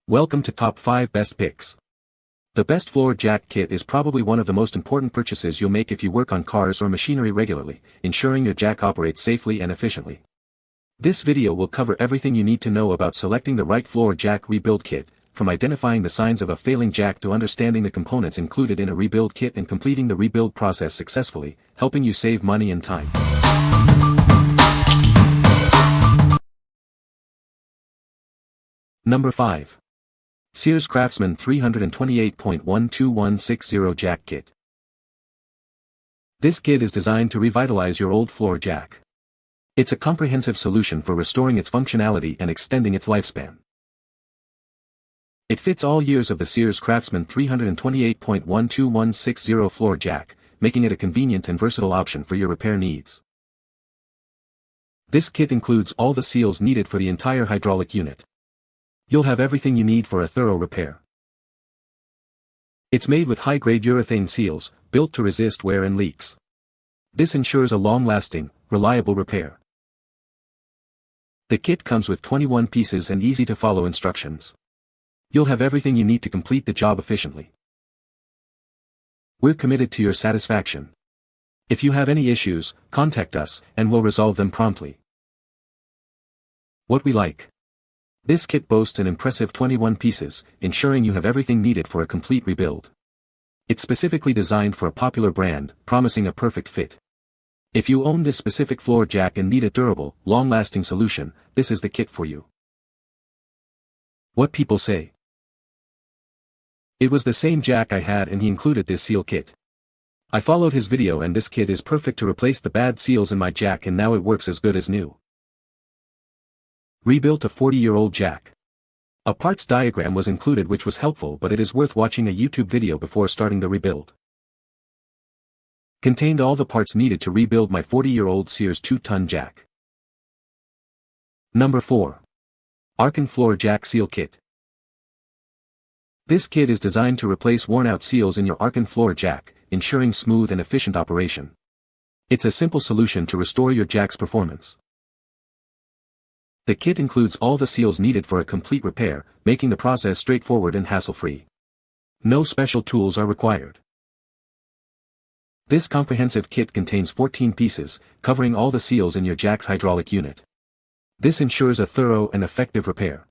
Welcome to Top 5 Best Picks. The best floor jack kit is probably one of the most important purchases you'll make if you work on cars or machinery regularly, ensuring your jack operates safely and efficiently. This video will cover everything you need to know about selecting the right floor jack rebuild kit, from identifying the signs of a failing jack to understanding the components included in a rebuild kit and completing the rebuild process successfully, helping you save money and time. Number 5. Sears Craftsman 328.12160 Jack Kit. This kit is designed to revitalize your old floor jack. It's a comprehensive solution for restoring its functionality and extending its lifespan. It fits all years of the Sears Craftsman 328.12160 floor jack, making it a convenient and versatile option for your repair needs. This kit includes all the seals needed for the entire hydraulic unit. You'll have everything you need for a thorough repair. It's made with high-grade urethane seals, built to resist wear and leaks. This ensures a long-lasting, reliable repair. The kit comes with 21 pieces and easy-to-follow instructions. You'll have everything you need to complete the job efficiently. We're committed to your satisfaction. If you have any issues, contact us, and we'll resolve them promptly. What we like. This kit boasts an impressive 21 pieces, ensuring you have everything needed for a complete rebuild. It's specifically designed for a popular brand, promising a perfect fit. If you own this specific floor jack and need a durable, long-lasting solution, this is the kit for you. What people say. It was the same jack I had and he included this seal kit. I followed his video and this kit is perfect to replace the bad seals in my jack and now it works as good as new. Rebuilt a 40-year-old jack. A parts diagram was included which was helpful, but it is worth watching a YouTube video before starting the rebuild. Contained all the parts needed to rebuild my 40-year-old Sears 2-ton jack. Number 4. Arcan Floor Jack Seal Kit. This kit is designed to replace worn-out seals in your Arcan floor jack, ensuring smooth and efficient operation. It's a simple solution to restore your jack's performance. The kit includes all the seals needed for a complete repair, making the process straightforward and hassle-free. No special tools are required. This comprehensive kit contains 14 pieces, covering all the seals in your jack's hydraulic unit. This ensures a thorough and effective repair.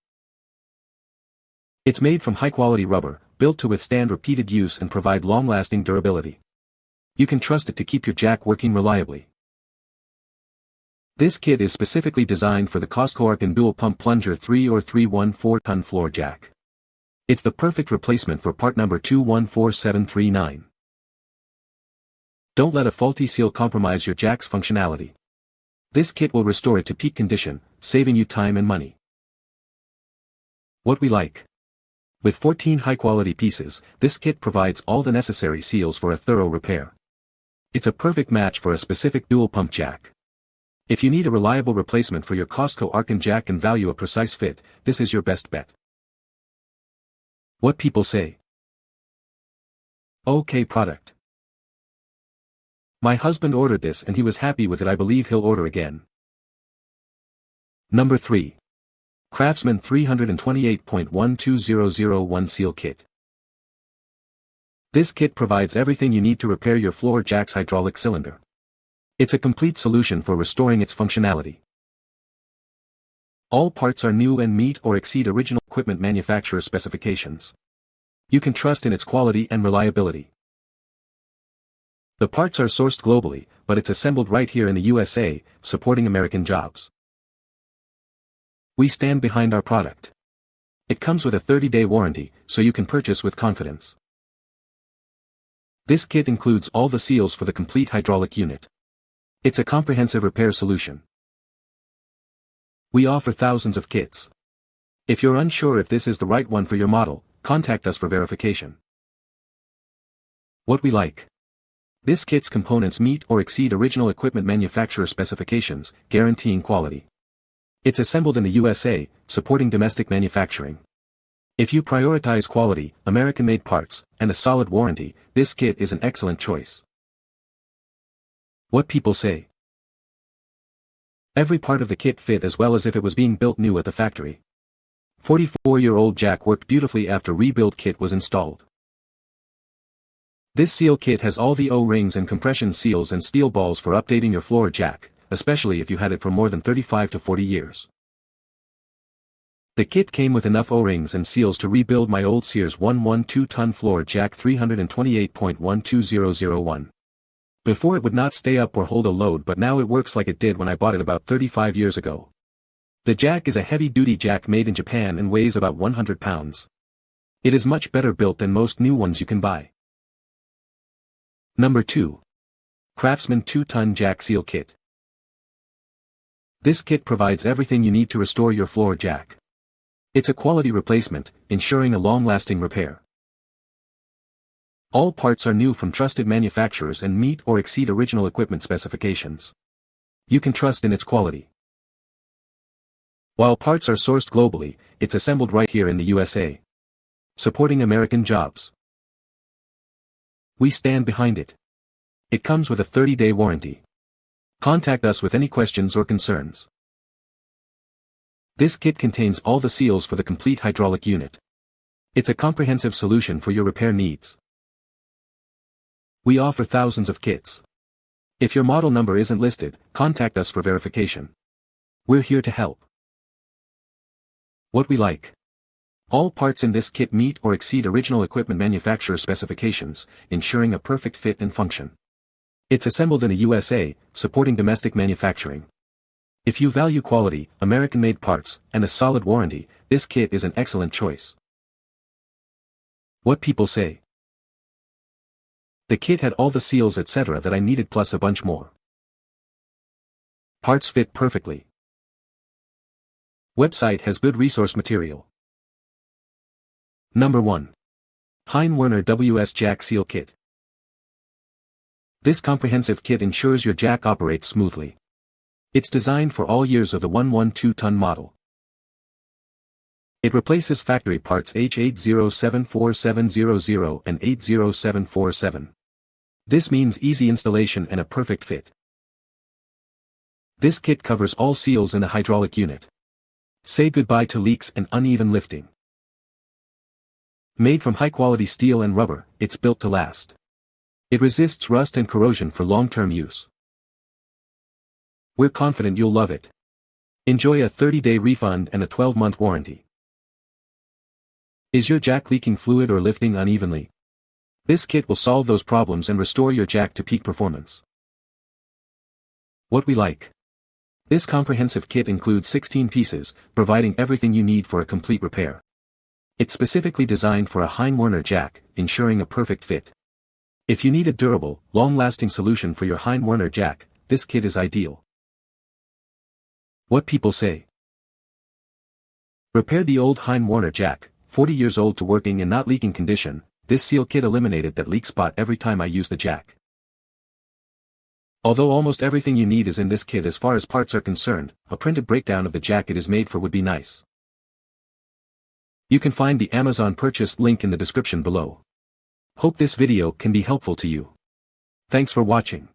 It's made from high-quality rubber, built to withstand repeated use and provide long-lasting durability. You can trust it to keep your jack working reliably. This kit is specifically designed for the Costco Arcan Dual Pump Plunger 3 or 314-ton floor jack. It's the perfect replacement for part number 214739. Don't let a faulty seal compromise your jack's functionality. This kit will restore it to peak condition, saving you time and money. What we like. With 14 high-quality pieces, this kit provides all the necessary seals for a thorough repair. It's a perfect match for a specific dual pump jack. If you need a reliable replacement for your Costco Arcan jack and value a precise fit, this is your best bet. What people say. Okay product. My husband ordered this and he was happy with it. I believe he'll order again. Number 3. Craftsman 328.12001 Seal Kit. This kit provides everything you need to repair your floor jack's hydraulic cylinder. It's a complete solution for restoring its functionality. All parts are new and meet or exceed original equipment manufacturer specifications. You can trust in its quality and reliability. The parts are sourced globally, but it's assembled right here in the USA, supporting American jobs. We stand behind our product. It comes with a 30-day warranty, so you can purchase with confidence. This kit includes all the seals for the complete hydraulic unit. It's a comprehensive repair solution. We offer thousands of kits. If you're unsure if this is the right one for your model, contact us for verification. What we like. This kit's components meet or exceed original equipment manufacturer specifications, guaranteeing quality. It's assembled in the USA, supporting domestic manufacturing. If you prioritize quality, American-made parts, and a solid warranty, this kit is an excellent choice. What people say. Every part of the kit fit as well as if it was being built new at the factory. 44-year-old jack worked beautifully after rebuild kit was installed. This seal kit has all the O-rings and compression seals and steel balls for updating your floor jack, especially if you had it for more than 35 to 40 years. The kit came with enough O-rings and seals to rebuild my old Sears 112-ton floor jack 328.12001. Before it would not stay up or hold a load, but now it works like it did when I bought it about 35 years ago. The jack is a heavy-duty jack made in Japan and weighs about 100 pounds. It is much better built than most new ones you can buy. Number 2. Craftsman 2-ton jack seal kit. This kit provides everything you need to restore your floor jack. It's a quality replacement, ensuring a long-lasting repair. All parts are new from trusted manufacturers and meet or exceed original equipment specifications. You can trust in its quality. While parts are sourced globally, it's assembled right here in the USA. Supporting American jobs. We stand behind it. It comes with a 30-day warranty. Contact us with any questions or concerns. This kit contains all the seals for the complete hydraulic unit. It's a comprehensive solution for your repair needs. We offer thousands of kits. If your model number isn't listed, contact us for verification. We're here to help. What we like. All parts in this kit meet or exceed original equipment manufacturer specifications, ensuring a perfect fit and function. It's assembled in the USA, supporting domestic manufacturing. If you value quality, American-made parts, and a solid warranty, this kit is an excellent choice. What people say. The kit had all the seals etc. that I needed plus a bunch more. Parts fit perfectly. Website has good resource material. Number 1. Hein Werner WS Jack Seal Kit. This comprehensive kit ensures your jack operates smoothly. It's designed for all years of the 112-ton model. It replaces factory parts H8074700 and 80747. This means easy installation and a perfect fit. This kit covers all seals in the hydraulic unit. Say goodbye to leaks and uneven lifting. Made from high-quality steel and rubber, it's built to last. It resists rust and corrosion for long-term use. We're confident you'll love it. Enjoy a 30-day refund and a 12-month warranty. Is your jack leaking fluid or lifting unevenly? This kit will solve those problems and restore your jack to peak performance. What we like. This comprehensive kit includes 16 pieces, providing everything you need for a complete repair. It's specifically designed for a Hein Werner jack, ensuring a perfect fit. If you need a durable, long-lasting solution for your Hein Werner jack, this kit is ideal. What people say. Repaired the old Hein Werner jack, 40 years old to working and not leaking condition. This seal kit eliminated that leak spot every time I use the jack. Although almost everything you need is in this kit as far as parts are concerned, a printed breakdown of the jack it is made for would be nice. You can find the Amazon purchase link in the description below. Hope this video can be helpful to you. Thanks for watching.